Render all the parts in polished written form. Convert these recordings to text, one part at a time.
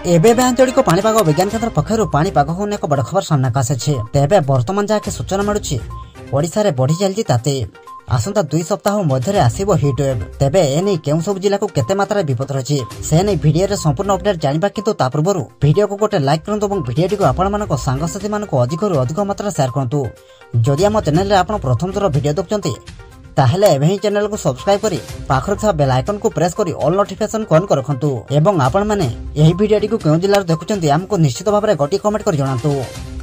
एबे आंचलिक पाणीपाग विज्ञान केन्द्र पक्षर पाणीपाग को एक बड़ खबर सामना आसी। तेबे बर्तमान जहाँकि सूचना मिलूँ ओडिशा रे बढ़ी चलती ताते आसंता 2 सप्ताह मध्य आसो हिट वेव। तेबे एने केउ सब जिला को केते मात्रा विपद रही से नहीं भिडियो रे संपूर्ण अपडेट जानिबा किंतु ता पूर्व भिडियो को गोटे लाइक करंतु और भिडियो को आपण मानको सांगसाथी मानको अधिक रु अधिक मात्रा शेयर करंतु। जदि आम चैनल रे आपण प्रथम थर भिडियो देखुचंती ताहेले एबे ही चैनल को सब्सक्राइब करी पाखर था बेल आइकन को प्रेस करी ऑल नोटिफिकेशन ऑन कर रखंतु एवं आपण माने एही भिडियो को केउ जिल्ला रे देखुचंती हमको निश्चित भाव में गोटी कमेंट कर जणातु।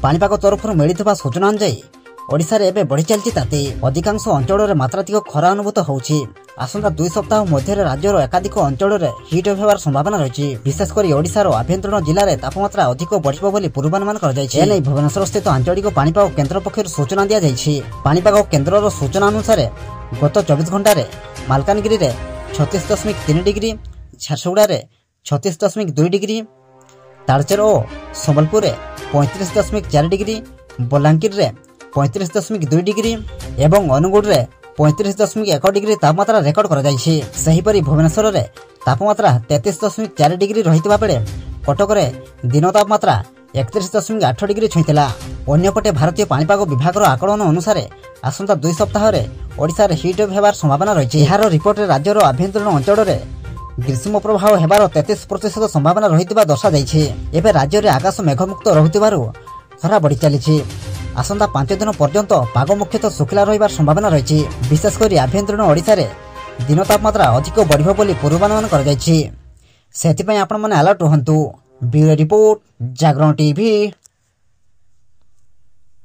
पाणीपाग तरफ मिलिथिबा सूचना अनुसार ओडिशा रे एबे बढ़ी चलती ताते अधिकांश अंचल रे मात्राधिक खरा अनुभूत होउछि। आसंता 2 सप्ताह मध्य राज्यर एकाधिक अंचल रे हिट होबार संभावना रही। विशेषकर ओडिशार आभ्यंतरीण जिले में तापमात्रा अधिक बढ़िबो बोली पूर्वानुमान कर जायछि। एनै भुवनेश्वर स्थित आंचलिक पाणीपाग केन्द्र पक्षर सूचना दिया जायछि। पाणीपाग केन्द्रर सूचना अनुसार गत 24 घंटा रे मालकानगिरी रे 36.3 डिग्री, झारसुगुड़ा रे 36.2 डिग्री, तालचेर और संबलपुर रे 35.4 डिग्री, बलांगीर रे 35.2 डिग्री एवं अनुगुड़ रे 35.1 डिग्री तापमात्रा रेकर्ड कर जायछि। सेहिपरि भुवनेश्वर रे तापमात्रा 33.4 डिग्री रहितबा बेले कटक रे दिन तापमात्रा 31.8 डिग्री छुईला। अन्यपटे भारतीय पाणीपाग विभाग आकलन अनुसार आसंता 2 सप्ताह रे ओडिशा रे हिट वेव हेबार संभावना रही। यार रिपोर्ट रे राज्यर आभ्यंतरीण अंचल रे ग्रीष्म प्रभाव हेबार 33% संभावना रहितबा दर्शा जायछि। एबे राज्य रे आकाश मेघमुक्त रहुतिबारु खरा बढ़ी चलीछि। आसंता 5 दिन पर्यंत पाग मुख्यतः शुखला रहिबार संभावना रही। विशेषकर आभ्यंतरीण ओडिशा रे दिन तापमात्रा अधिक बढ़िबो बोली पूर्वानुमान कर जायछि। सेति पय आपण माने अलर्ट रहंतु। ब्यूरो रिपोर्ट जागरण टीवी।